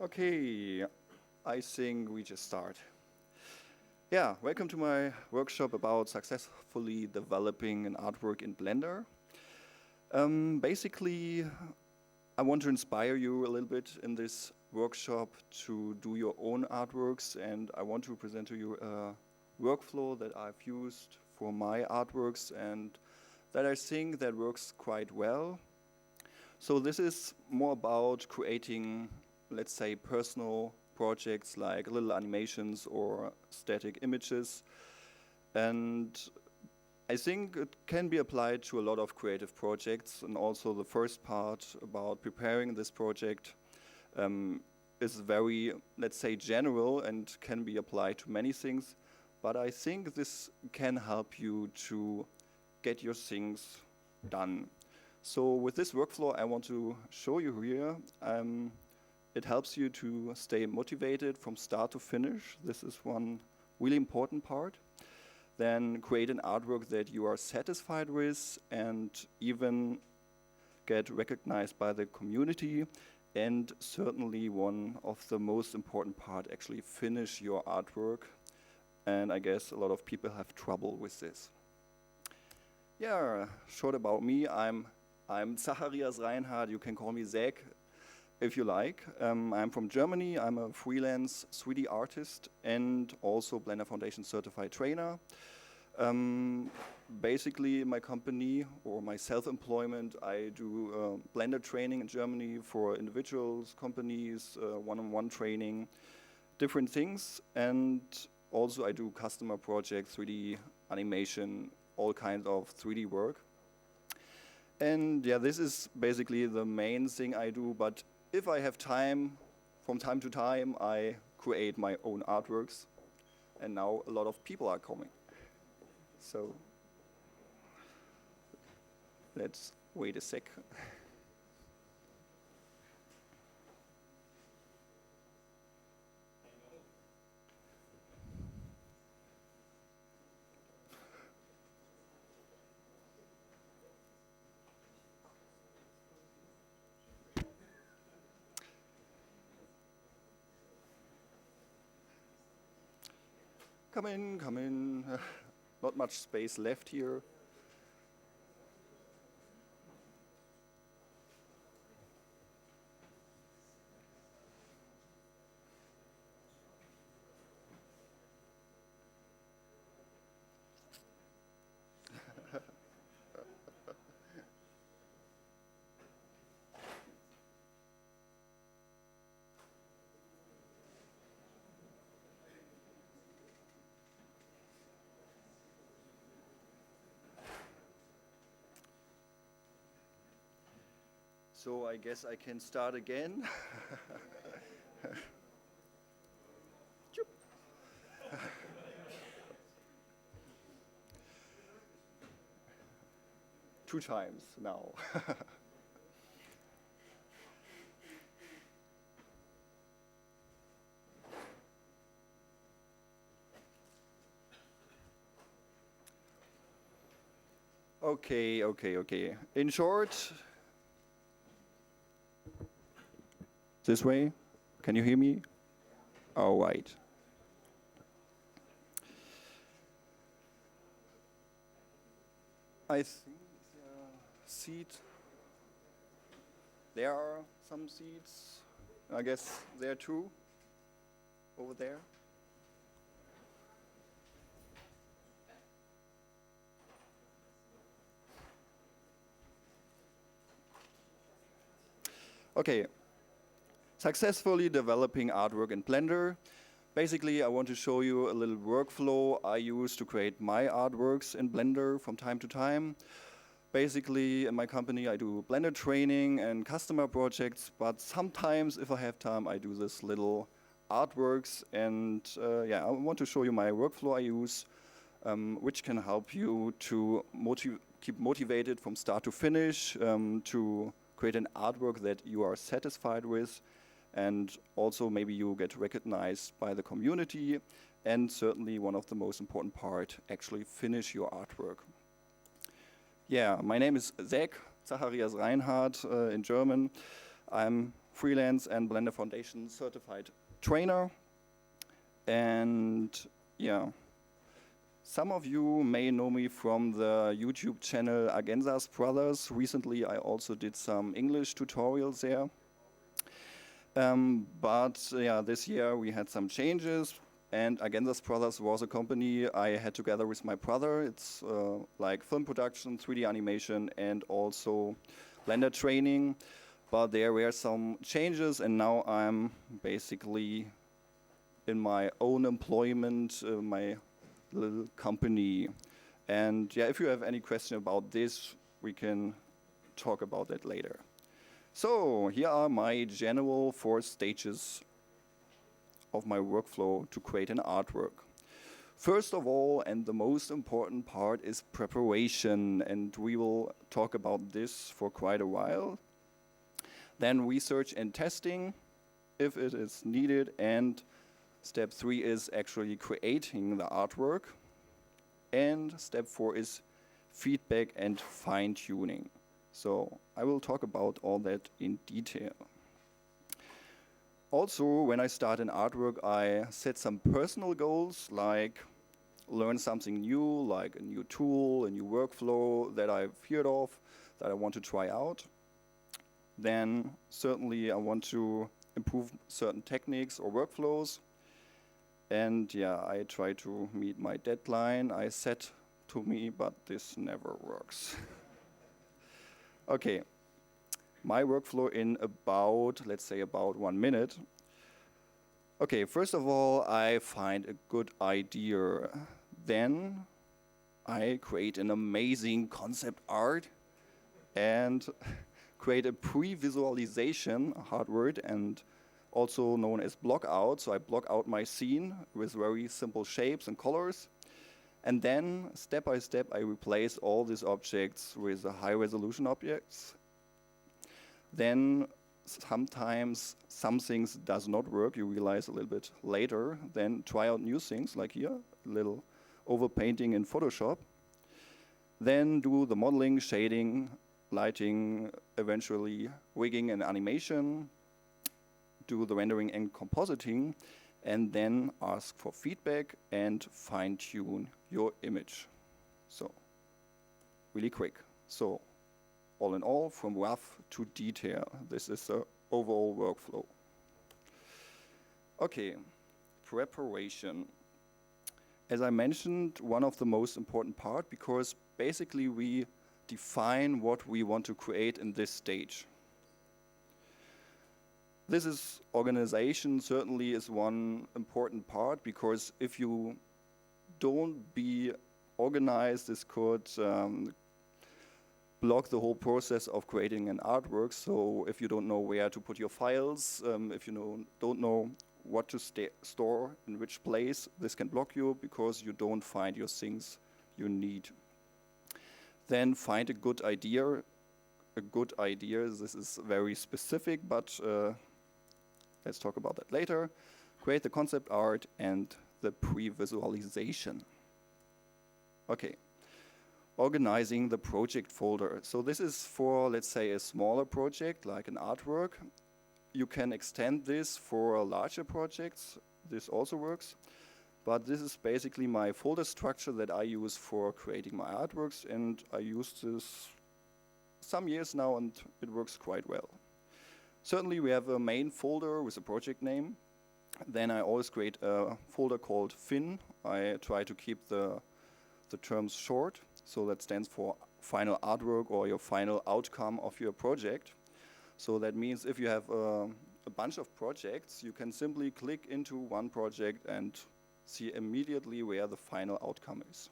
Okay, I think we just start. Yeah, welcome to my workshop about successfully developing an artwork in Blender. Basically, I want to inspire you a little bit in this workshop to do your own artworks, and I want to present to you a workflow that I've used for my artworks and that I think that works quite well. So this is more about creating, let's say, personal projects like little animations or static images. And I think it can be applied to a lot of creative projects. And also the first part about preparing this project is very, let's say, general and can be applied to many things. But I think this can help you to get your things done. So with this workflow, I want to show you here. It helps you to stay motivated from start to finish. This is one really important part. Then create an artwork that you are satisfied with and even get recognized by the community. And certainly one of the most important part, actually finish your artwork. And I guess a lot of people have trouble with this. Yeah, short about me, I'm Zacharias Reinhardt. You can call me Zach if you like. I'm from Germany. I'm a freelance 3D artist and also Blender Foundation certified trainer. Basically, in my company or my self-employment, I do Blender training in Germany for individuals, companies, one-on-one training, different things. And also I do customer projects, 3D animation, all kinds of 3D work. And yeah, this is basically the main thing I do, but if I have time, from time to time, I create my own artworks. And now a lot of people are coming. So let's wait a sec. Come in, come in. Not much space left here. So I guess I can start again. Two times now. Okay. In short, this way, can you hear me? All right. I think seat. There are some seats. I guess there are two over there. Okay. Successfully developing artwork in Blender. Basically, I want to show you a little workflow I use to create my artworks in Blender from time to time. Basically, in my company, I do Blender training and customer projects, but sometimes, if I have time, I do this little artworks. And yeah, I want to show you my workflow I use, which can help you to keep motivated from start to finish, to create an artwork that you are satisfied with, and also maybe you get recognized by the community, and certainly one of the most important part, actually finish your artwork. Yeah, my name is Zach, Zacharias Reinhardt in German. I'm freelance and Blender Foundation certified trainer. And yeah, some of you may know me from the YouTube channel Agensas Brothers. Recently, I also did some English tutorials there. But yeah, this year we had some changes, and Agensas Brothers was a company I had together with my brother. It's like film production, 3D animation, and also Blender training. But there were some changes, and now I'm basically in my own employment, my little company. And yeah, if you have any question about this, we can talk about that later. So here are my general 4 stages of my workflow to create an artwork. First of all, and the most important part, is preparation, and we will talk about this for quite a while. Then research and testing, if it is needed, and step 3 is actually creating the artwork. And step 4 is feedback and fine-tuning. So I will talk about all that in detail. Also, when I start an artwork, I set some personal goals, like learn something new, like a new tool, a new workflow that I've heard of, that I want to try out. Then certainly I want to improve certain techniques or workflows. And yeah, I try to meet my deadline I set to me, but this never works. Okay, my workflow in about, let's say about 1 minute. Okay, first of all, I find a good idea. Then I create an amazing concept art and create a pre-visualization, a hard word, and also known as block out. So I block out my scene with very simple shapes and colors. And then, step by step, I replace all these objects with high-resolution objects. Then, sometimes some things does not work. You realize a little bit later. Then try out new things, like here, a little overpainting in Photoshop. Then do the modeling, shading, lighting, eventually rigging and animation. Do the rendering and compositing, and then ask for feedback and fine-tune your image. So, really quick. So, all in all, from rough to detail, this is the overall workflow. Okay, preparation. As I mentioned, one of the most important part, because basically we define what we want to create in this stage. This is organization certainly is one important part, because if you don't be organized, this could block the whole process of creating an artwork. So if you don't know where to put your files, if you don't know what to store in which place, this can block you because you don't find your things you need. Then find a good idea. A good idea, this is very specific, but let's talk about that later. Create the concept art and the pre-visualization. Okay, organizing the project folder. So this is for, let's say, a smaller project, like an artwork. You can extend this for larger projects. This also works. But this is basically my folder structure that I use for creating my artworks, and I use this some years now, and it works quite well. Certainly we have a main folder with a project name. Then I always create a folder called fin. I try to keep the terms short, so that stands for final artwork or your final outcome of your project. So that means if you have a bunch of projects, you can simply click into one project and see immediately where the final outcome is.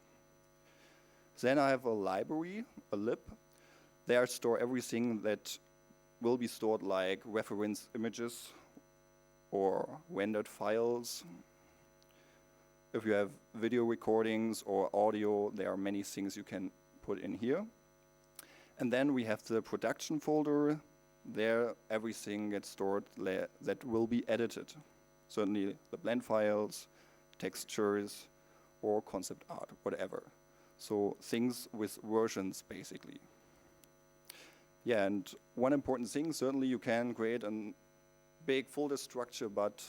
Then I have a library, a lib. There I store everything that will be stored, like reference images or rendered files. If you have video recordings or audio, there are many things you can put in here. And then we have the production folder. There everything gets stored that will be edited. Certainly the blend files, textures, or concept art, whatever. So things with versions, basically. Yeah, and one important thing, certainly you can create an big folder structure, but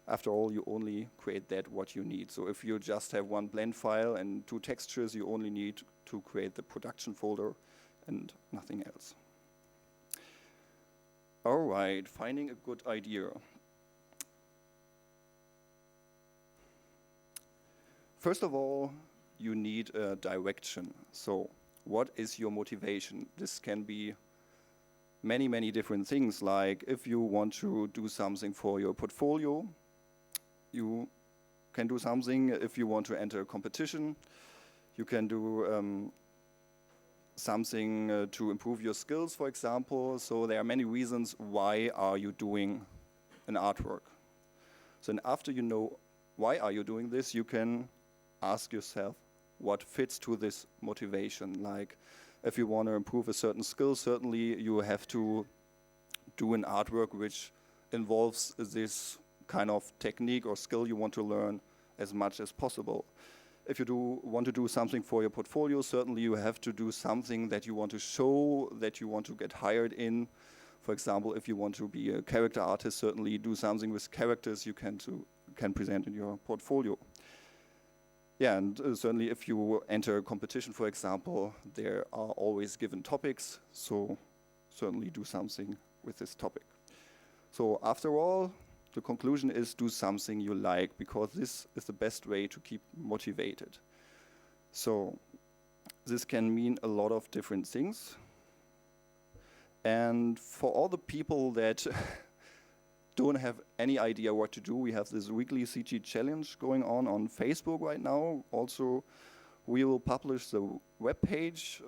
after all, you only create that what you need. So if you just have one blend file and 2 textures, you only need to create the production folder and nothing else. All right, finding a good idea. First of all, you need a direction. So what is your motivation? This can be many, many different things, like if you want to do something for your portfolio, you can do something. If you want to enter a competition, you can do something to improve your skills, for example. So there are many reasons why are you doing an artwork. So and after you know why are you doing this, you can ask yourself what fits to this motivation. Like if you want to improve a certain skill, certainly you have to do an artwork which involves this kind of technique or skill you want to learn as much as possible. If you want to do something for your portfolio, certainly you have to do something that you want to show, that you want to get hired in. For example, if you want to be a character artist, certainly do something with characters you can present in your portfolio. Yeah, and certainly if you enter a competition, for example, there are always given topics, so certainly do something with this topic. So after all, the conclusion is do something you like, because this is the best way to keep motivated. So this can mean a lot of different things. And for all the people that don't have any idea what to do, we have this weekly CG challenge going on Facebook right now. Also, we will publish the webpage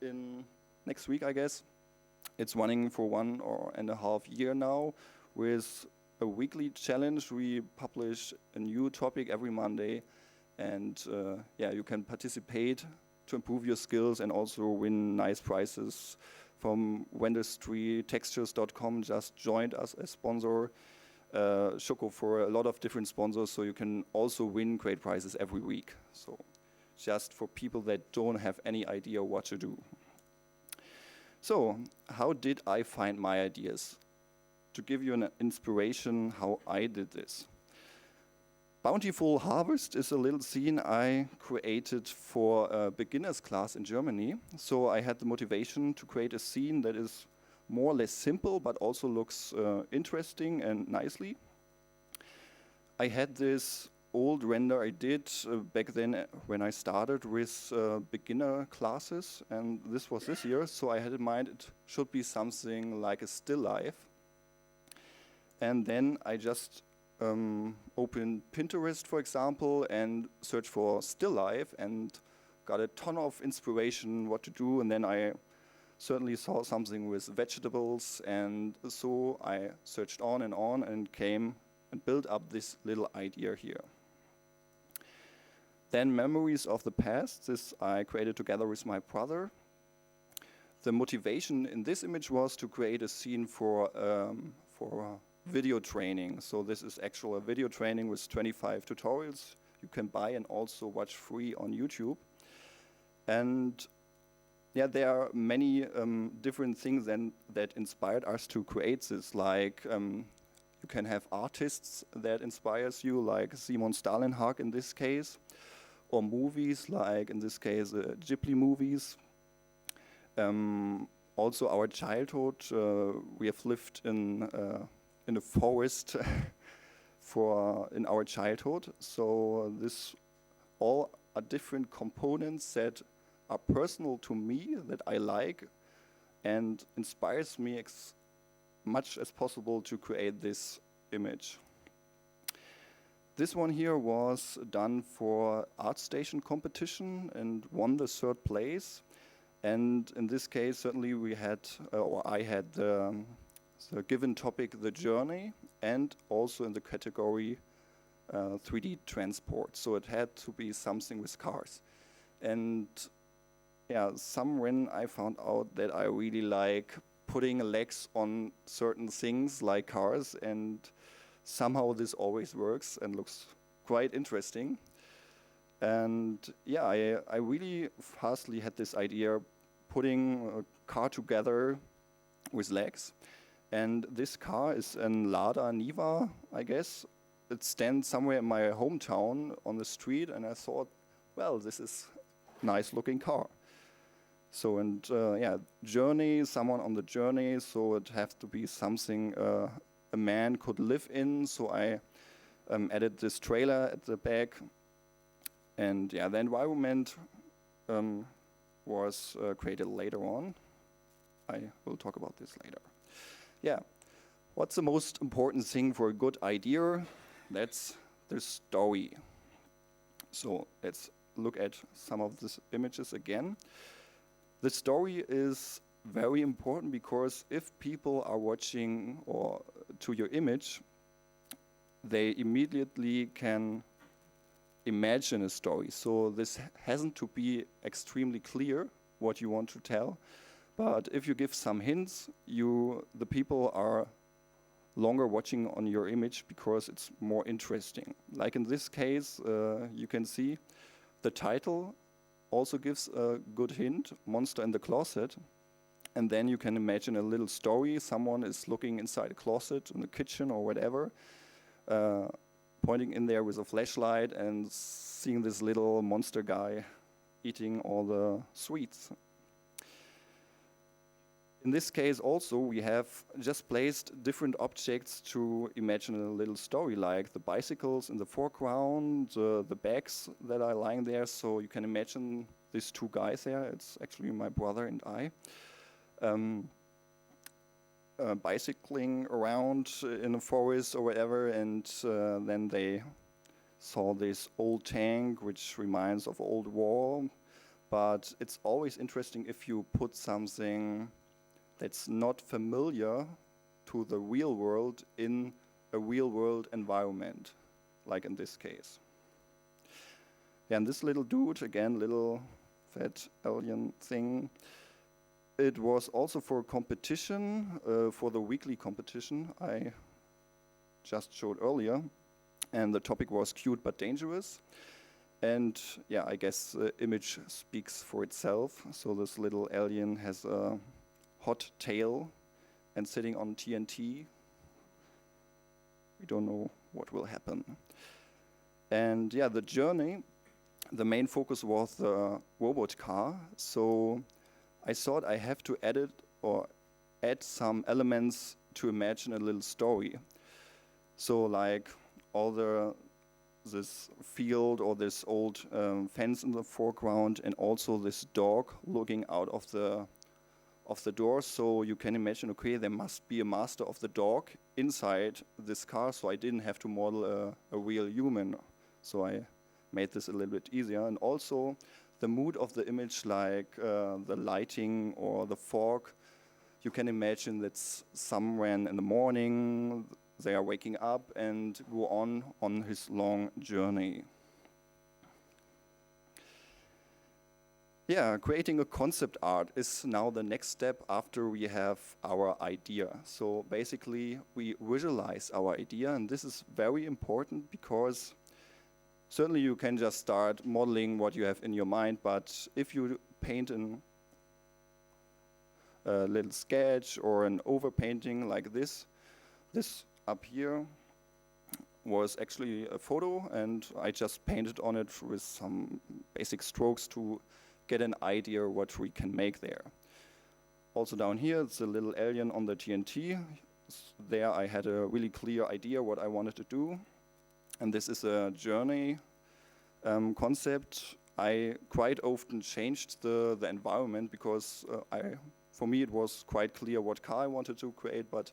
in next week, I guess. It's running for 1.5 years now with a weekly challenge. We publish a new topic every Monday, and yeah, you can participate to improve your skills and also win nice prizes from Wendustry. Textures.com just joined us as sponsor. Shoko for a lot of different sponsors, so you can also win great prizes every week. So just for people that don't have any idea what to do. So how did I find my ideas? To give you an inspiration how I did this. Bountiful Harvest is a little scene I created for a beginner's class in Germany. So I had the motivation to create a scene that is more or less simple, but also looks interesting and nicely. I had this old render I did back then when I started with beginner classes, and this was this year, so I had in mind it should be something like a still life. And then I just opened Pinterest, for example, and searched for still life and got a ton of inspiration what to do. And then I certainly saw something with vegetables, and so I searched on and came and built up this little idea here. Then Memories of the Past, this I created together with my brother. The motivation in this image was to create a scene for video training. So this is actual a video training with 25 tutorials you can buy and also watch free on YouTube. And yeah, there are many different things then that inspired us to create this. Like you can have artists that inspires you, like Simon Stalenhag in this case, or movies, like in this case Ghibli movies. Also our childhood, we have lived in a forest in our childhood. So this all are different components that are personal to me, that I like, and inspires me as much as possible to create this image. This one here was done for ArtStation competition and won the 3rd place. And in this case, certainly we had, or I had the given topic, the journey, and also in the category 3D transport. So it had to be something with cars. And yeah, when I found out that I really like putting legs on certain things like cars, and somehow this always works and looks quite interesting. And yeah, I really fastly had this idea putting a car together with legs. And this car is an Lada Niva, I guess. It stands somewhere in my hometown on the street, and I thought, well, this is a nice looking car. So, and yeah, journey, someone on the journey, so it has to be something a man could live in. So I added this trailer at the back. And yeah, the environment was created later on. I will talk about this later. Yeah, what's the most important thing for a good idea? That's the story. So let's look at some of these images again. The story is very important because if people are watching or to your image, they immediately can imagine a story. So this hasn't to be extremely clear what you want to tell, but if you give some hints, the people are longer watching on your image because it's more interesting. Like in this case, you can see the title also gives a good hint, Monster in the Closet. And then you can imagine a little story. Someone is looking inside a closet in the kitchen or whatever, pointing in there with a flashlight and seeing this little monster guy eating all the sweets. In this case also, we have just placed different objects to imagine a little story, like the bicycles in the foreground, the bags that are lying there. So you can imagine these two guys there. It's actually my brother and I. Bicycling around in a forest or whatever, and then they saw this old tank, which reminds of old war. But it's always interesting if you put something that's not familiar to the real world in a real world environment, like in this case. And this little dude, again, little fat alien thing, it was also for a competition, for the weekly competition I just showed earlier. And the topic was cute but dangerous. And yeah, I guess the image speaks for itself. So this little alien has a hot tail and sitting on TNT. We don't know what will happen. And yeah, the journey, the main focus was the robot car. So I thought I have to edit or add some elements to imagine a little story. So like this field or this old fence in the foreground, and also this dog looking out of the door. So you can imagine, okay, there must be a master of the dog inside this car, so I didn't have to model a real human. So I made this a little bit easier. And also the mood of the image, like the lighting or the fog, you can imagine that's somewhere in the morning, they are waking up and go on his long journey. Yeah, creating a concept art is now the next step after we have our idea. So basically, we visualize our idea, and this is very important because certainly you can just start modeling what you have in your mind, but if you paint a little sketch or an overpainting like this up here was actually a photo, and I just painted on it with some basic strokes to get an idea what we can make there. Also down here, it's a little alien on the TNT. There I had a really clear idea what I wanted to do. And this is a journey concept. I quite often changed the environment because for me it was quite clear what car I wanted to create, but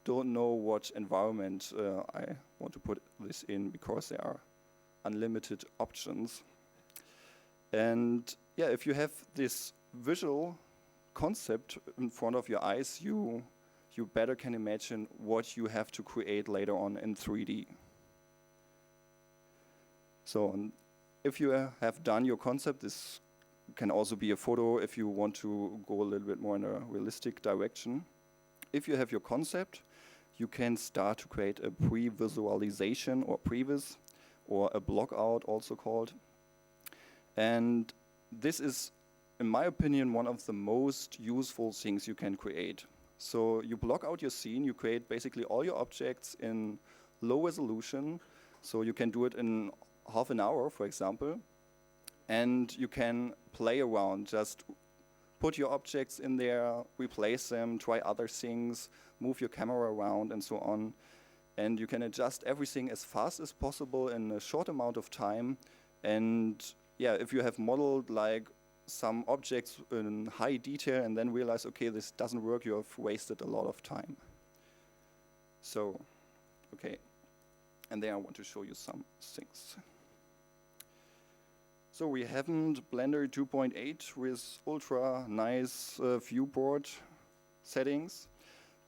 don't know what environment I want to put this in because there are unlimited options. And yeah, if you have this visual concept in front of your eyes, you better can imagine what you have to create later on in 3D. So if you have done your concept, this can also be a photo if you want to go a little bit more in a realistic direction. If you have your concept, you can start to create a pre-visualization or previs, or a block out also called. And this is, in my opinion, one of the most useful things you can create. So you block out your scene, you create basically all your objects in low resolution, so you can do it in half an hour, for example, and you can play around, just put your objects in there, replace them, try other things, move your camera around and so on. And you can adjust everything as fast as possible in a short amount of time. And yeah, if you have modeled like some objects in high detail and then realize, okay, this doesn't work, you have wasted a lot of time. So, okay. And then I want to show you some things. So we haven't Blender 2.8 with ultra nice viewport settings.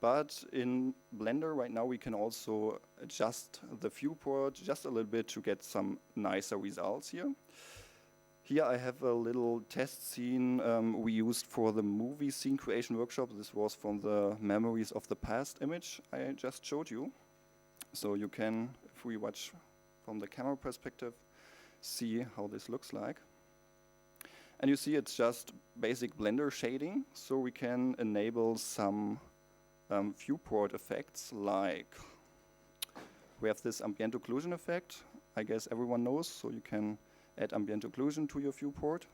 But in Blender right now we can also adjust the viewport just a little bit to get some nicer results here. Here I have a little test scene we used for the movie scene creation workshop. This was from the Memories of the Past image I just showed you. So you can, if we watch from the camera perspective, see how this looks like. And you see it's just basic Blender shading, so we can enable some viewport effects, like we have this ambient occlusion effect, I guess everyone knows, so you can add ambient occlusion to your viewport.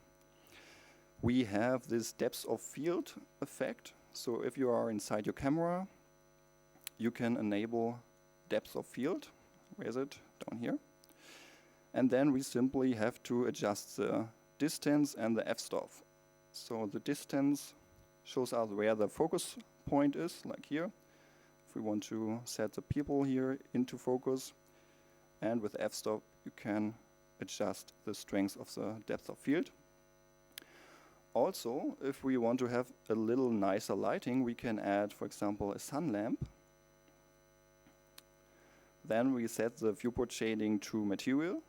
We have this depth of field effect, so if you are inside your camera, you can enable depth of field. Where is it? Down here. And then we simply have to adjust the distance and the f-stop. So the distance shows us where the focus point is, like here. If we want to set the people here into focus, and with f-stop you can adjust the strength of the depth of field. Also, if we want to have a little nicer lighting, we can add, for example, a sun lamp. Then we set the viewport shading to material.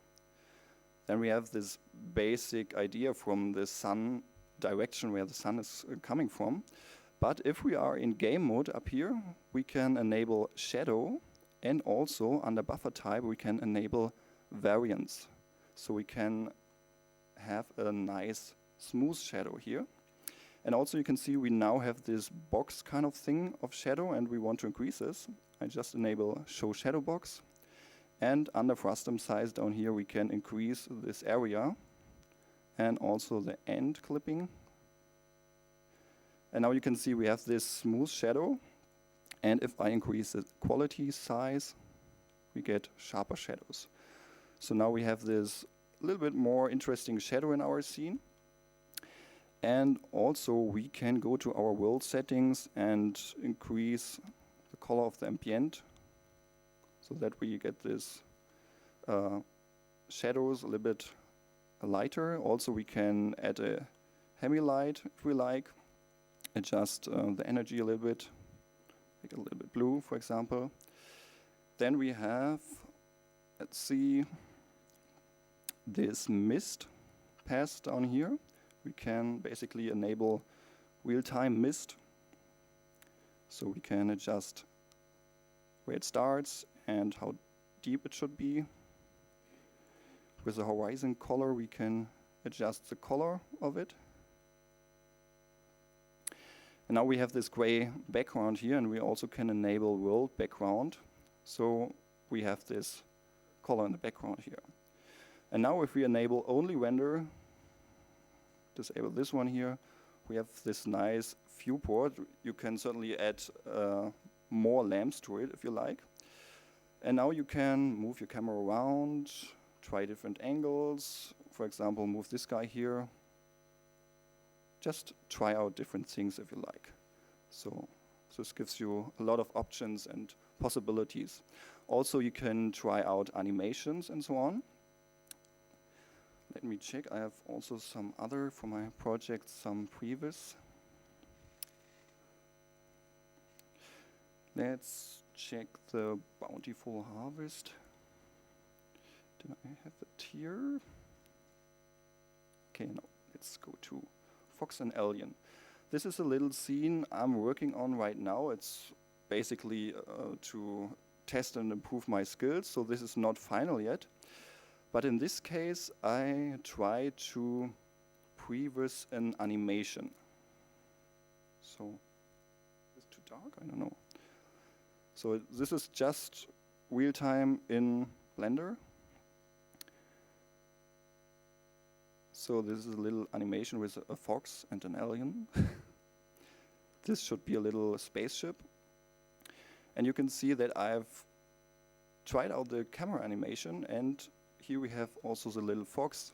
Then we have this basic idea from the sun direction where the sun is coming from. But if we are in game mode up here, we can enable shadow, and also under buffer type we can enable variance. So we can have a nice smooth shadow here. And also you can see we now have this box kind of thing of shadow, and we want to increase this. I just enable show shadow box. And under frustum size down here we can increase this area and also the end clipping. And now you can see we have this smooth shadow, and if I increase the quality size, we get sharper shadows. So now we have this little bit more interesting shadow in our scene. And also we can go to our world settings and increase the color of the ambient so that we get this shadows a little bit lighter. Also we can add a hemi-light if we like. Adjust the energy a little bit, make it a little bit blue, for example. Then we have, let's see, this mist pass down here. We can basically enable real-time mist. So we can adjust where it starts and how deep it should be. With the horizon color, we can adjust the color of it. And now we have this gray background here, and we also can enable world background. So we have this color in the background here. And now if we enable only render, disable this one here, we have this nice viewport. You can certainly add more lamps to it if you like. And now you can move your camera around, try different angles. For example, move this guy here. Just try out different things if you like. So this gives you a lot of options and possibilities. Also, you can try out animations and so on. Let me check. I have also some other, for my project, some previous. Let's check the Bountiful Harvest. Did I have it here? Okay, no, let's go to Fox and Alien. This is a little scene I'm working on right now. It's basically to test and improve my skills, so this is not final yet. But in this case, I try to previs an animation. So, it's too dark. I don't know. So this is just real time in Blender. So this is a little animation with a fox and an alien. This should be a little spaceship. And you can see that I've tried out the camera animation, and here we have also the little fox.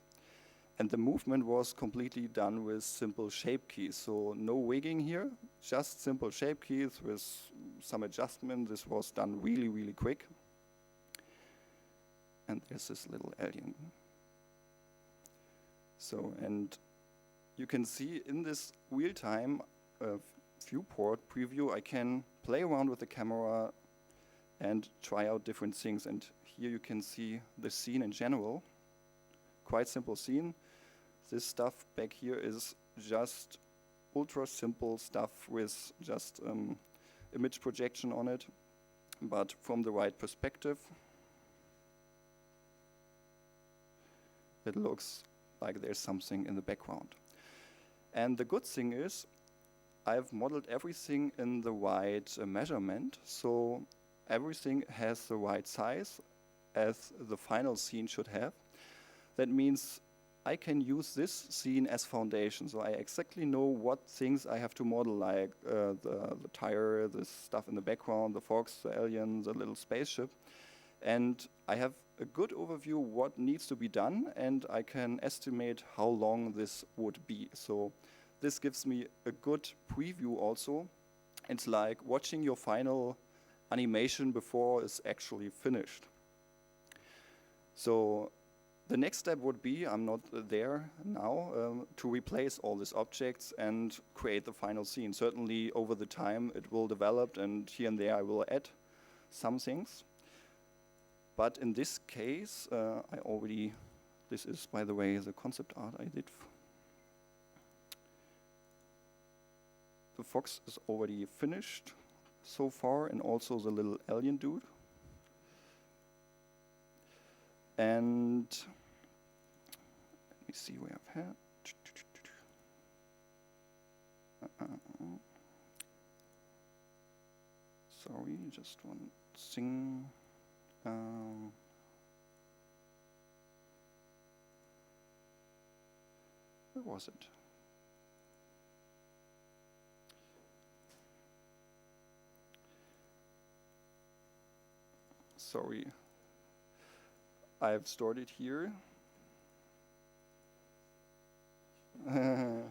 And the movement was completely done with simple shape keys. So no wigging here, just simple shape keys with some adjustment. This was done really, really quick. And there's this little alien. So, and you can see in this real-time viewport preview, I can play around with the camera and try out different things. And here you can see the scene in general. Quite simple scene. This stuff back here is just ultra simple stuff with just image projection on it, but from the right perspective, it looks like there's something in the background. And the good thing is, I've modeled everything in the right measurement, so everything has the right size as the final scene should have. That means I can use this scene as foundation, so I exactly know what things I have to model, like the tire, the stuff in the background, the fox, the alien, the little spaceship. And I have a good overview what needs to be done, and I can estimate how long this would be. So this gives me a good preview also. It's like watching your final animation before it's actually finished. So the next step would be, I'm not there now, to replace all these objects and create the final scene. Certainly over the time it will develop, and here and there I will add some things. But in this case, this is, by the way, the concept art I did. The fox is already finished so far, and also the little alien dude. And let me see where I've had. Sorry, just one thing. Where was it? Sorry. I've stored it here. Well,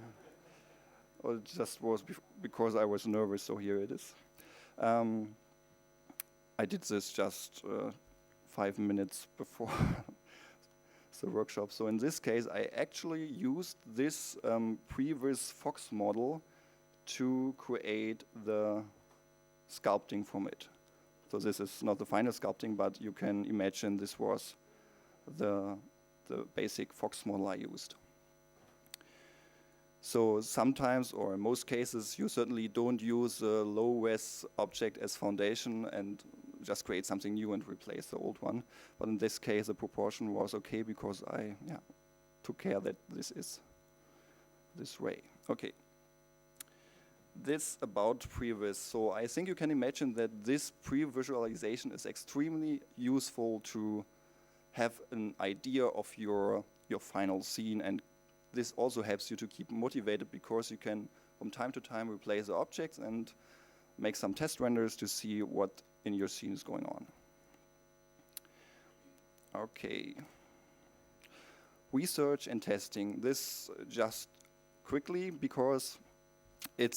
it just was because I was nervous, so here it is. I did this just 5 minutes before the workshop. So in this case, I actually used this previous Fox model to create the sculpting from it. So this is not the final sculpting, but you can imagine this was the basic Fox model I used. So sometimes, or in most cases, you certainly don't use a low-res object as foundation and just create something new and replace the old one. But in this case, the proportion was okay because I took care that this is this way. Okay. This about previs. So I think you can imagine that this pre-visualization is extremely useful to have an idea of your final scene, and this also helps you to keep motivated because you can from time to time replace the objects and make some test renders to see what in your scene is going on. Okay. Research and testing. This just quickly because it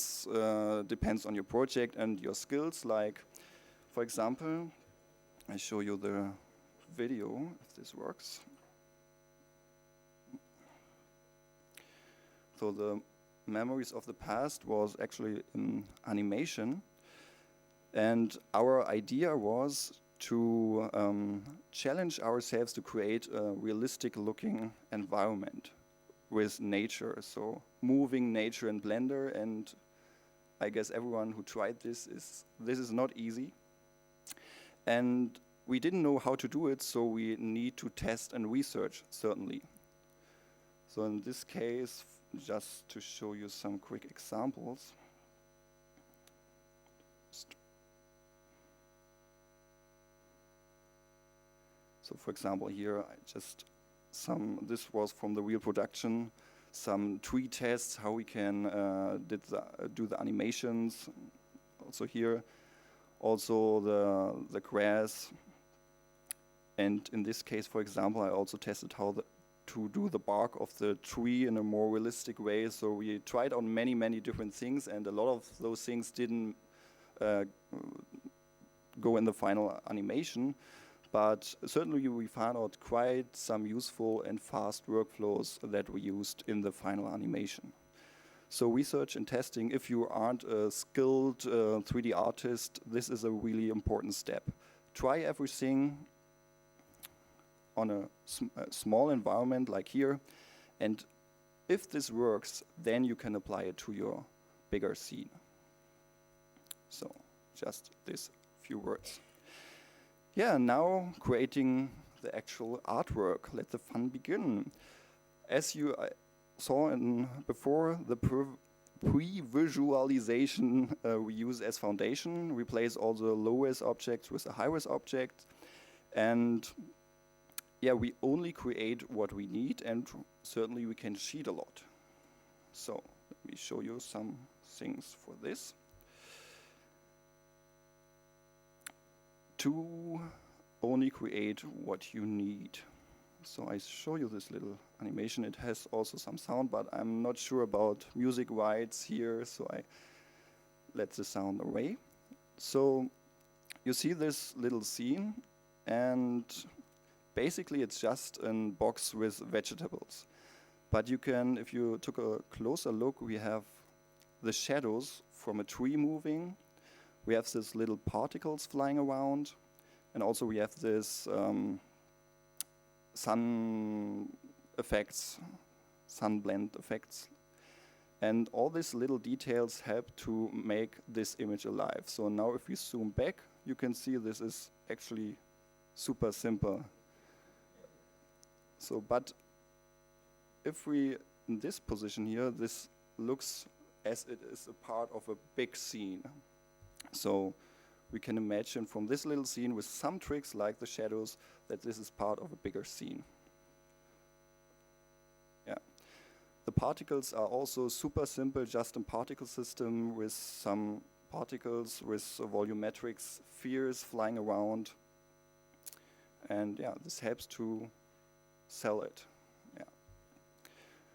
depends on your project and your skills. Like, for example, I show you the video, if this works. So the memories of the past was actually in animation. And our idea was to challenge ourselves to create a realistic looking environment with nature. So moving nature in Blender, and I guess everyone who tried this is not easy. And we didn't know how to do it, so we need to test and research, certainly. So in this case, just to show you some quick examples, So for example, here this was from the real production, some tree tests, how we can do the animations. Also here, also the grass. And in this case, for example, I also tested how to do the bark of the tree in a more realistic way. So we tried on many, many different things, and a lot of those things didn't go in the final animation. But certainly we found out quite some useful and fast workflows that we used in the final animation. So research and testing, if you aren't a skilled 3D artist, this is a really important step. Try everything on a small environment like here, and if this works, then you can apply it to your bigger scene. So just these few words. Yeah, now creating the actual artwork. Let the fun begin. As you saw before, the pre-visualization we use as foundation, replace all the low-res objects with a high-res object, and yeah, we only create what we need, and certainly we can cheat a lot. So let me show you some things for this. To only create what you need. So I show you this little animation. It has also some sound, but I'm not sure about music rights here, so I let the sound away. So you see this little scene, and basically it's just a box with vegetables. But you can, if you took a closer look, we have the shadows from a tree moving. We have these little particles flying around, and also we have this sun effects, sun blend effects. And all these little details help to make this image alive. So now if we zoom back, you can see this is actually super simple. So, but if we, in this position here, this looks as it is a part of a big scene. So we can imagine from this little scene with some tricks like the shadows that this is part of a bigger scene. Yeah. The particles are also super simple, just a particle system with some particles with volumetric spheres flying around. And yeah, this helps to sell it. Yeah.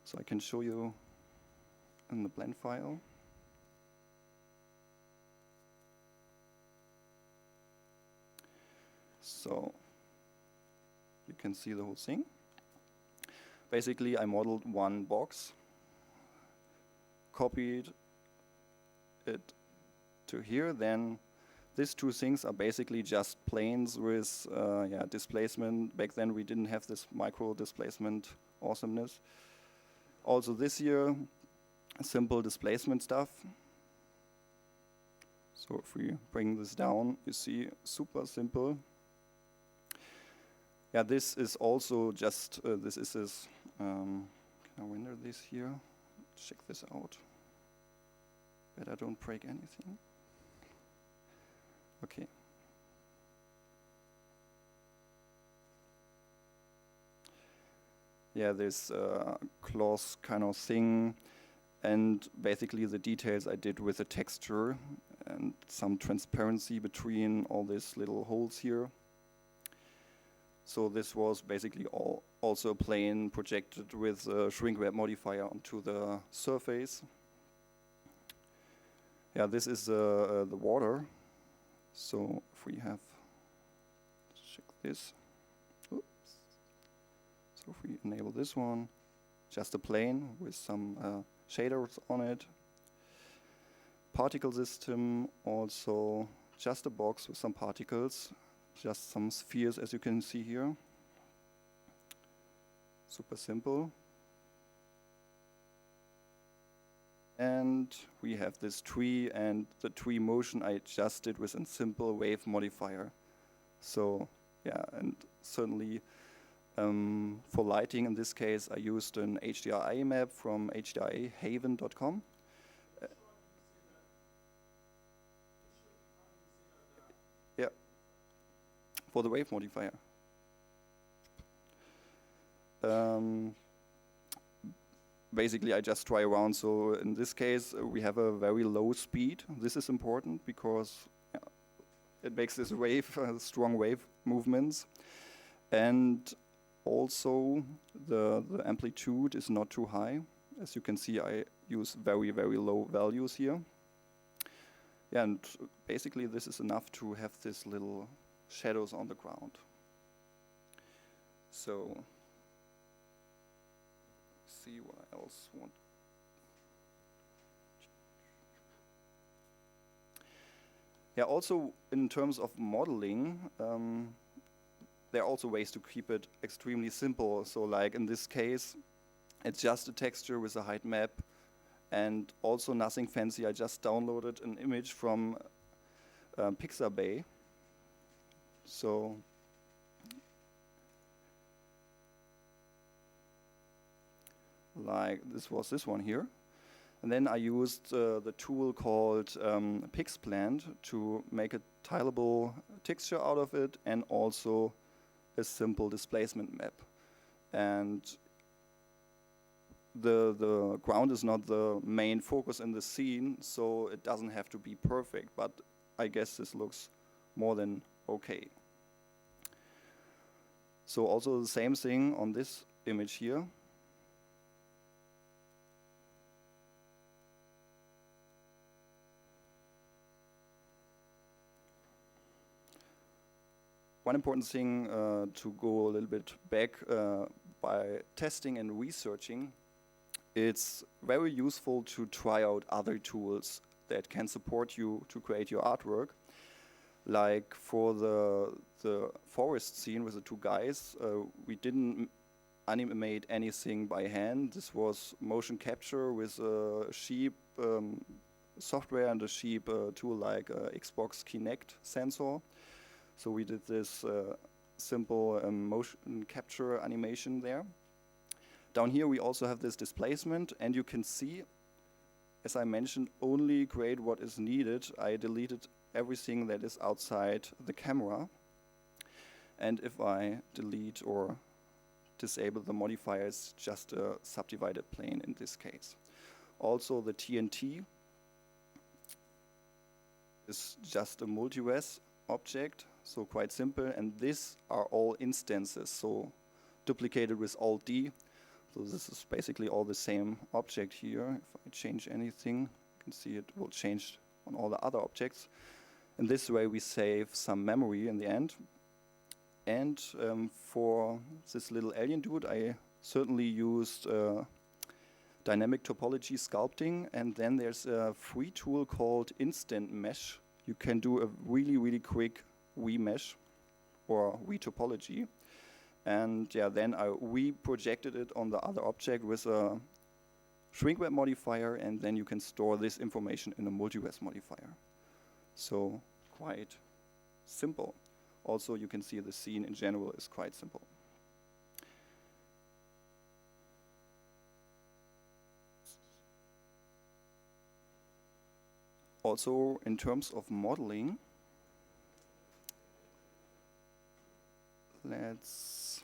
So I can show you in the blend file. So you can see the whole thing. Basically, I modeled one box, copied it to here. Then these two things are basically just planes with displacement. Back then, we didn't have this micro displacement awesomeness. Also this year, simple displacement stuff. So if we bring this down, you see super simple. Yeah, this is also just, can I render this here? Check this out. Bet I don't break anything. Okay. Yeah, this clause kind of thing, and basically the details I did with the texture and some transparency between all these little holes here. So this was basically also a plane projected with a shrink wrap modifier onto the surface. Yeah, this is the water. So if we have, let's check this. Oops. So if we enable this one, just a plane with some shaders on it. Particle system, also just a box with some particles. Just some spheres, as you can see here. Super simple. And we have this tree, and the tree motion I just did with a simple wave modifier. So yeah, and certainly for lighting in this case, I used an HDRI map from hdrihaven.com. Yeah. For the wave modifier. Um, Basically, I just try around. So in this case, we have a very low speed. This is important because it makes this wave, strong wave movements. And also, the amplitude is not too high. As you can see, I use very, very low values here. Yeah, and basically this is enough to have these little shadows on the ground. So, see what I else want. Yeah, also in terms of modeling, there are also ways to keep it extremely simple. So like in this case, it's just a texture with a height map and also nothing fancy. I just downloaded an image from Pixabay. So like this was this one here. And then I used the tool called Pixplant to make a tileable texture out of it and also a simple displacement map. And the ground is not the main focus in the scene, so it doesn't have to be perfect, but I guess this looks more than okay. So also the same thing on this image here. One important thing to go a little bit back by testing and researching, it's very useful to try out other tools that can support you to create your artwork. Like for the forest scene with the two guys, we didn't animate anything by hand. This was motion capture with a sheep software and a sheep tool like Xbox Kinect sensor. So we did this simple motion capture animation there. Down here we also have this displacement, and you can see, as I mentioned, only create what is needed. I deleted everything that is outside the camera. And if I delete or disable the modifiers, just a subdivided plane in this case. Also the TNT is just a multi-res object, so quite simple, and these are all instances, so duplicated with Alt-D. So this is basically all the same object here. If I change anything, you can see it will change on all the other objects. In this way we save some memory in the end. And for this little alien dude, I certainly used dynamic topology sculpting, and then there's a free tool called Instant Mesh. You can do a really, really quick V-mesh or V-topology. And yeah, then I re-projected it on the other object with a shrink wrap modifier, and then you can store this information in a multi-res modifier. So quite simple. Also, you can see the scene in general is quite simple. Also, in terms of modeling, let's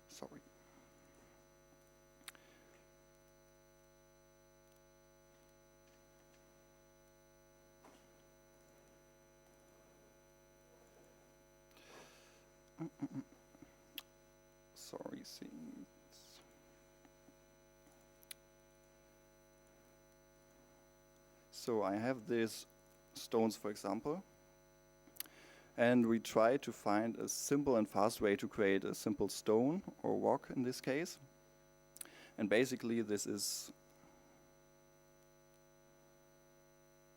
sorry. Sorry, things. So I have these stones, for example, and we try to find a simple and fast way to create a simple stone or rock in this case. And basically this is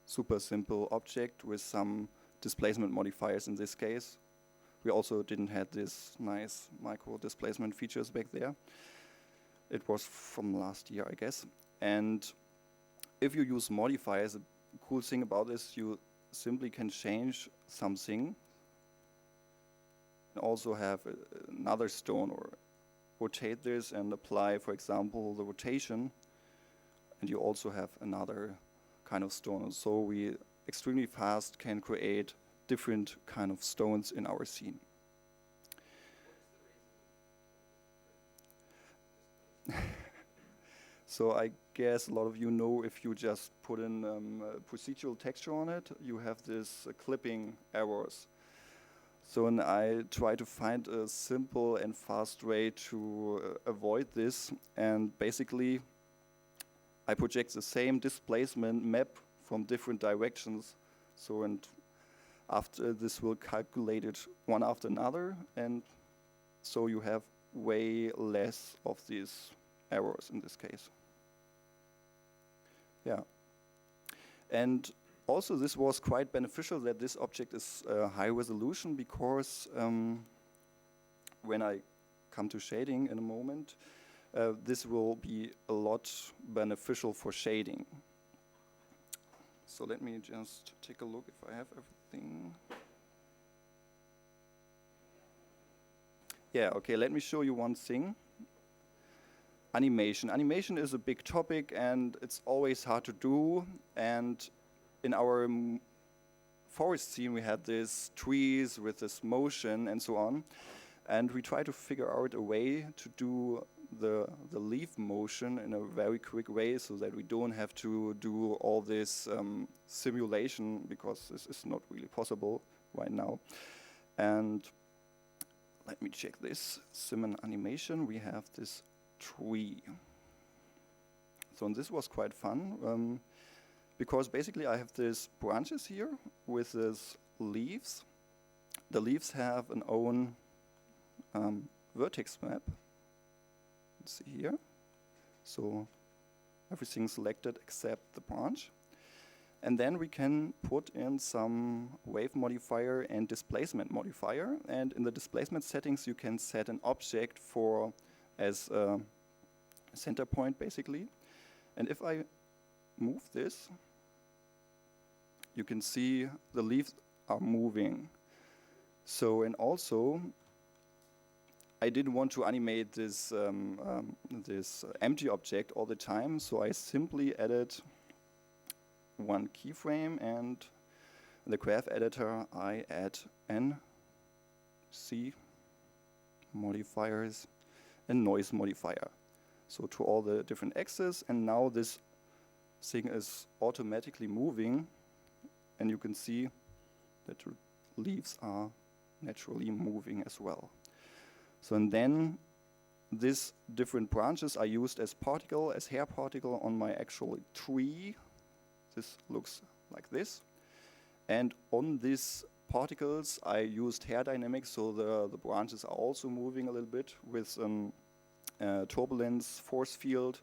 super simple object with some displacement modifiers in this case. We also didn't have this nice micro displacement features back there. It was from last year, I guess. And if you use modifiers, the cool thing about this, you simply can change something and also have another stone or rotate this and apply, for example, the rotation, and you also have another kind of stone. So we extremely fast can create different kind of stones in our scene. So I guess a lot of you know, if you just put in procedural texture on it, you have this clipping errors. So and I try to find a simple and fast way to avoid this, and basically I project the same displacement map from different directions. So and after this will calculate it one after another, and so you have way less of these errors in this case. Yeah. And also this was quite beneficial that this object is high resolution, because when I come to shading in a moment, this will be a lot beneficial for shading. So let me just take a look if I have everything. Yeah, okay, let me show you one thing. Animation. Animation is a big topic and it's always hard to do. And in our forest scene we had these trees with this motion and so on. And we try to figure out a way to do the leaf motion in a very quick way so that we don't have to do all this simulation, because this is not really possible right now. And let me check this. Sim animation, we have this tree. So and this was quite fun, because basically I have these branches here with these leaves. The leaves have an own vertex map. Let's see here. So everything selected except the branch. And then we can put in some wave modifier and displacement modifier. And in the displacement settings, you can set an object for as a center point, basically. And if I move this, you can see the leaves are moving. So, and also, I didn't want to animate this this empty object all the time, so I simply added one keyframe, and in the graph editor I add NC modifiers and noise modifier. So to all the different axes, and now this thing is automatically moving, and you can see that the leaves are naturally moving as well. So and then these different branches are used as particle, as hair particle on my actual tree. This looks like this. And on these particles I used hair dynamics, so the branches are also moving a little bit with turbulence force field,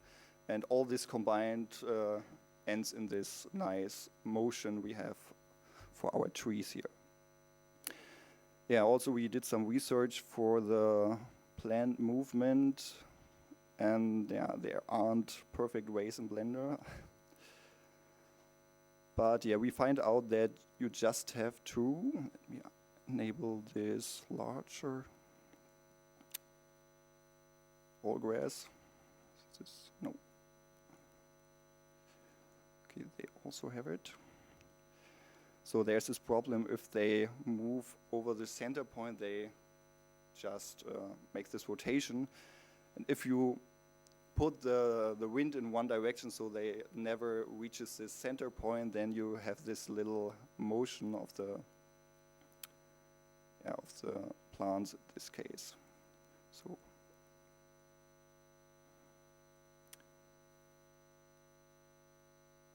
and all this combined ends in this nice motion we have for our trees here. Yeah, also we did some research for the plant movement, and yeah, there aren't perfect ways in Blender. But yeah, we find out that you just have to, let me enable this larger all grass. No. Okay, they also have it. So there's this problem, if they move over the center point, they just make this rotation. And if you put the wind in one direction so they never reaches this center point, then you have this little motion of the plants in this case. So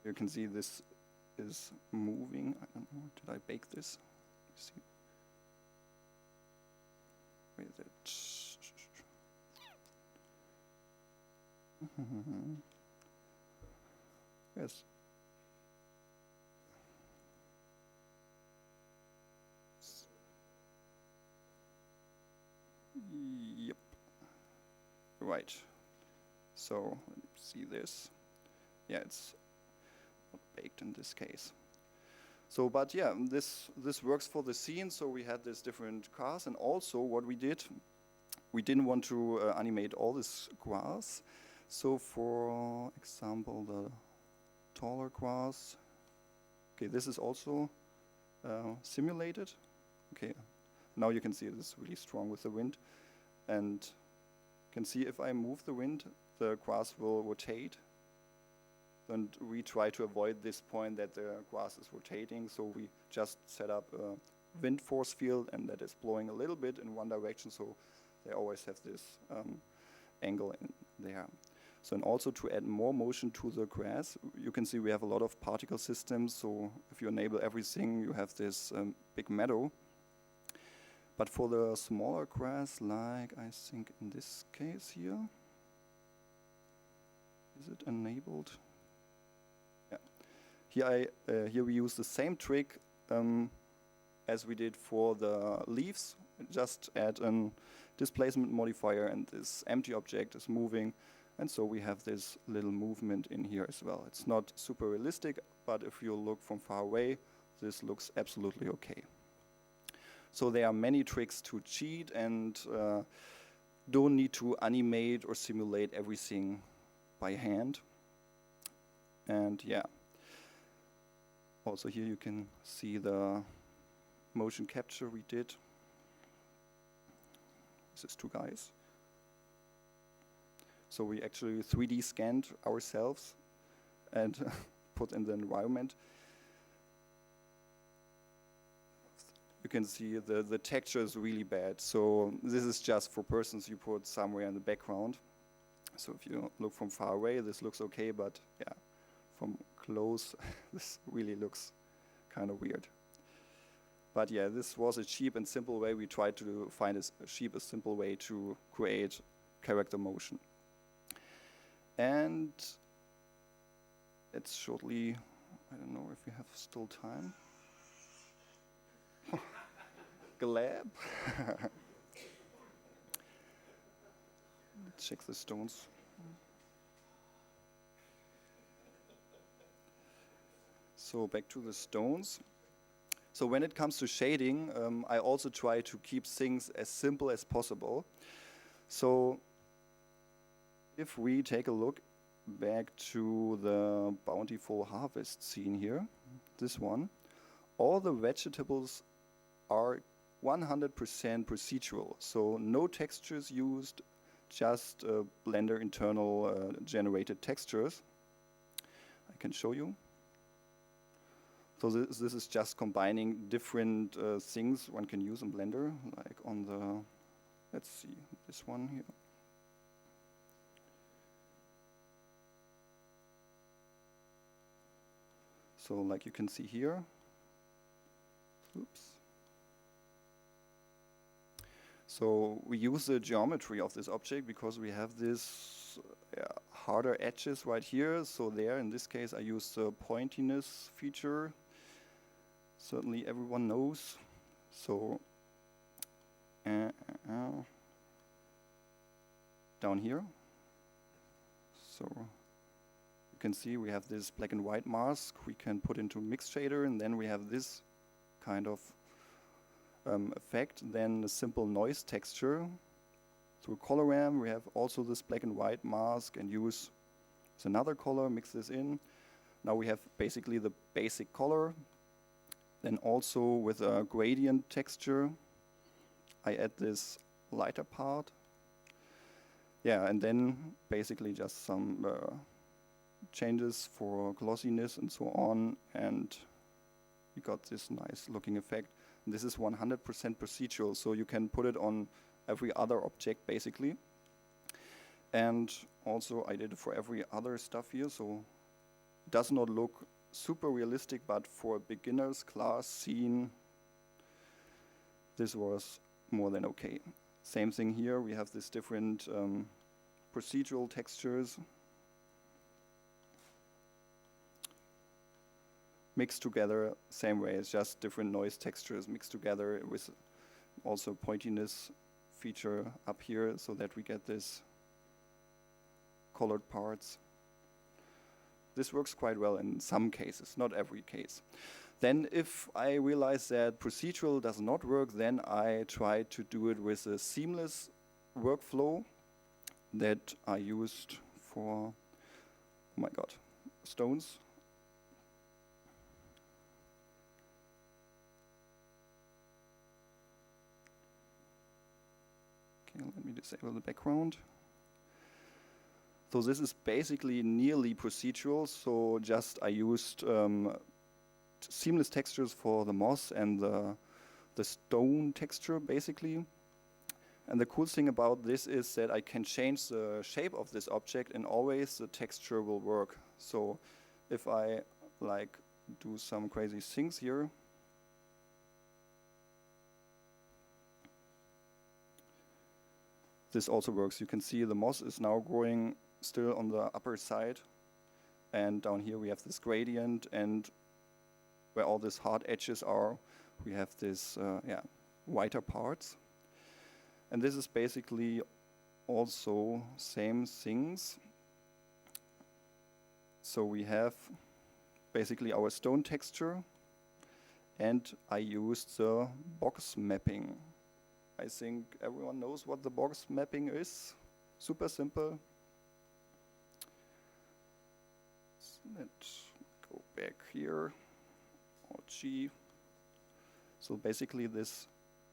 you can see this is moving. I don't know, did I bake this? Let's see. Where is it? Yes. Yep. Right. So let me see this. Yeah, it's not baked in this case. So, but yeah, this works for the scene. So we had these different cars, and also what we did, we didn't want to animate all this grass. So for example, the taller grass, okay, this is also simulate it. Okay, now you can see it's really strong with the wind. And you can see if I move the wind, the grass will rotate. And we try to avoid this point that the grass is rotating, so we just set up a wind force field, and that is blowing a little bit in one direction, so they always have this angle in there. So, and also to add more motion to the grass, you can see we have a lot of particle systems, so if you enable everything, you have this big meadow. But for the smaller grass, like I think in this case here, is it enabled? Yeah. Here we use the same trick as we did for the leaves. Just add a displacement modifier, and this empty object is moving, and so we have this little movement in here as well. It's not super realistic, but if you look from far away, this looks absolutely okay. So there are many tricks to cheat, and don't need to animate or simulate everything by hand. And yeah. Also here you can see the motion capture we did. This is two guys. So we actually 3D scanned ourselves and put in the environment. You can see the texture is really bad. So this is just for persons you put somewhere in the background. So if you look from far away, this looks okay, but yeah, from close, this really looks kind of weird. But yeah, this was a cheap and simple way. We tried to find a cheap and simple way to create character motion. And it's shortly, I don't know if we have still time. Glab. Let's check the stones. So back to the stones. So when it comes to shading, I also try to keep things as simple as possible. So if we take a look back to the bountiful harvest scene here, this one, all the vegetables are 100% procedural. So no textures used, just Blender internal generated textures. I can show you. So this is just combining different things one can use in Blender, like on the, let's see, this one here. So like you can see here, oops. So we use the geometry of this object because we have this harder edges right here. So there, in this case, I use the pointiness feature. Certainly everyone knows. So down here. So you can see we have this black and white mask we can put into mix shader, and then we have this kind of effect, then a simple noise texture. Through Coloram, we have also this black and white mask and use another color, mix this in. Now we have basically the basic color. Then also with a gradient texture, I add this lighter part. Yeah, and then basically just some changes for glossiness and so on, and you got this nice looking effect. And this is 100% procedural, so you can put it on every other object basically. And also I did it for every other stuff here, so it does not look super realistic, but for a beginner's class scene, this was more than okay. Same thing here, we have this different procedural textures mixed together, same way, it's just different noise textures mixed together with also pointiness feature up here so that we get this colored parts. This works quite well in some cases, not every case. Then if I realize that procedural does not work, then I try to do it with a seamless workflow that I used for, oh my God, stones. disable the background. So this is basically nearly procedural. So just I used seamless textures for the moss and the stone texture, basically. And the cool thing about this is that I can change the shape of this object, and always the texture will work. So if I like do some crazy things here, this also works. You can see the moss is now growing still on the upper side, and down here we have this gradient, and where all these hard edges are, we have this whiter parts. And this is basically also same things. So we have basically our stone texture, and I used the box mapping. I think everyone knows what the box mapping is. Super simple. Let's go back here. G. So basically this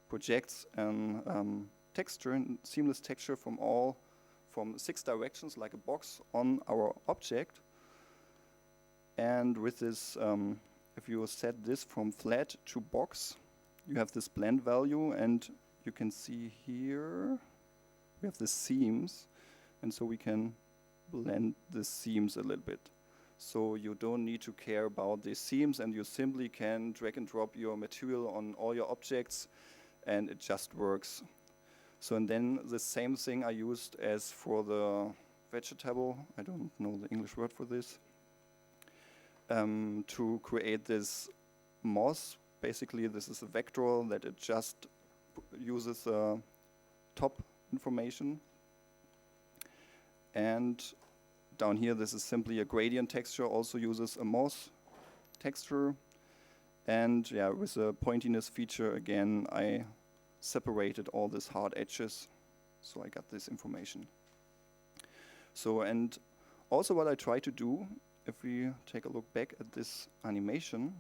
projects an texture, seamless texture from 6 directions, like a box on our object. And with this, if you set this from flat to box, you have this blend value, and you can see here we have the seams, and so we can blend the seams a little bit. So you don't need to care about the seams, and you simply can drag and drop your material on all your objects, and it just works. So and then the same thing I used as for the vegetable, I don't know the English word for this, to create this moss. Basically this is a vector that it just uses top information. And down here, this is simply a gradient texture, also uses a moss texture. And yeah, with the pointiness feature, again, I separated all these hard edges, so I got this information. So, and also what I try to do, if we take a look back at this animation,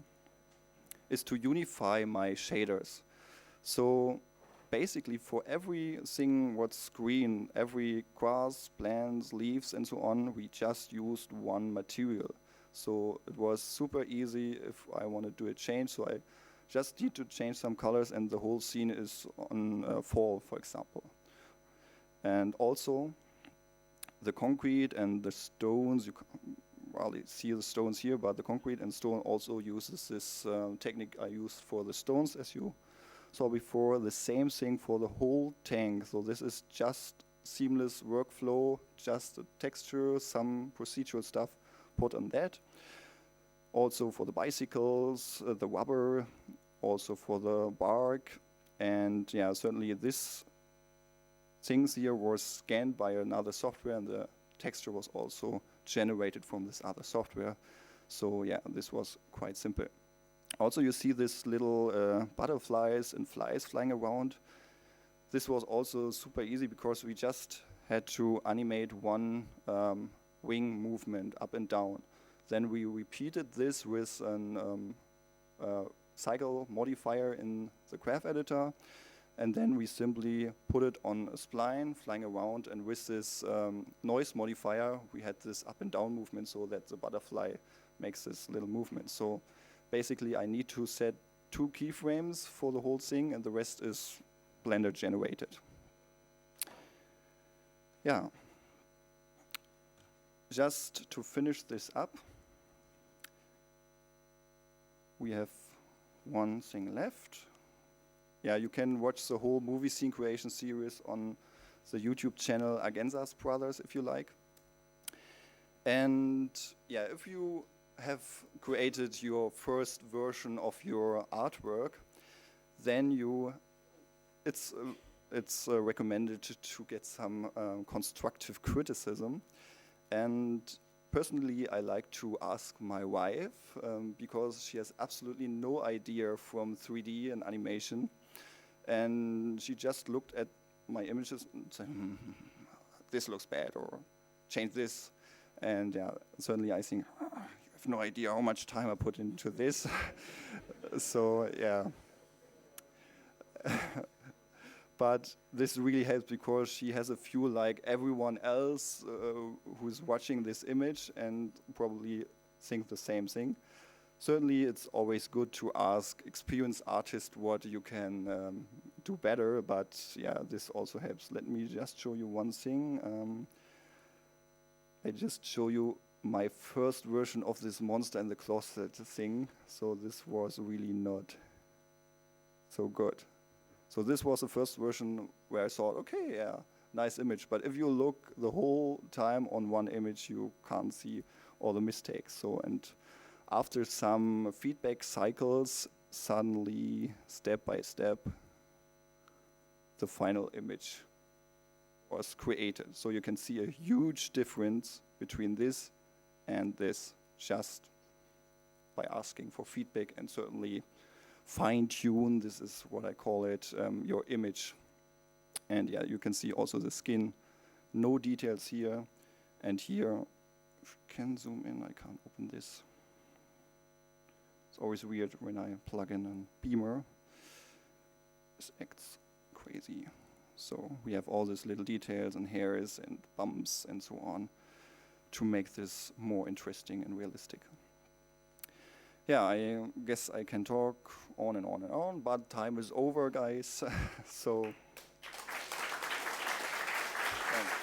is to unify my shaders. So basically for everything what's green, every grass, plants, leaves, and so on, we just used one material. So it was super easy if I want to do a change. So I just need to change some colors, and the whole scene is on fall, for example. And also the concrete and the stones, you can see the stones here, but the concrete and stone also uses this technique I used for the stones, as you saw before. The same thing for the whole tank. So this is just seamless workflow, just a texture, some procedural stuff put on that. Also for the bicycles, the rubber, also for the bark. And yeah, certainly this things here was scanned by another software, and the texture was also generated from this other software. So yeah, this was quite simple. Also, you see this little butterflies and flies flying around. This was also super easy because we just had to animate one wing movement up and down. Then we repeated this with a cycle modifier in the graph editor, and then we simply put it on a spline flying around, and with this noise modifier, we had this up and down movement so that the butterfly makes this little movement. So basically, I need to set 2 keyframes for the whole thing, and the rest is Blender generated. Yeah. Just to finish this up, we have one thing left. Yeah, you can watch the whole movie scene creation series on the YouTube channel Agensas Brothers if you like. And yeah, if you have created your first version of your artwork, then it's recommended to get some constructive criticism. And personally, I like to ask my wife because she has absolutely no idea from 3D and animation. And she just looked at my images and said, this looks bad, or change this. And yeah, certainly I think, you have no idea how much time I put into this. So yeah. But this really helps because she has a view like everyone else who's watching this image and probably think the same thing. Certainly, it's always good to ask experienced artists what you can do better, but yeah, this also helps. Let me just show you one thing. I just show you my first version of this monster in the closet thing. So this was really not so good. So this was the first version where I thought, okay, yeah, nice image. But if you look the whole time on one image, you can't see all the mistakes. So, and after some feedback cycles, suddenly, step by step, the final image was created. So you can see a huge difference between this and this, just by asking for feedback and certainly fine-tune, this is what I call it, your image. And yeah, you can see also the skin, no details here. And here, if you can zoom in, I can't open this. It's always weird when I plug in a Beamer. This acts crazy. So we have all these little details and hairs and bumps and so on to make this more interesting and realistic. Yeah, I guess I can talk on and on and on, but time is over, guys. So, thanks.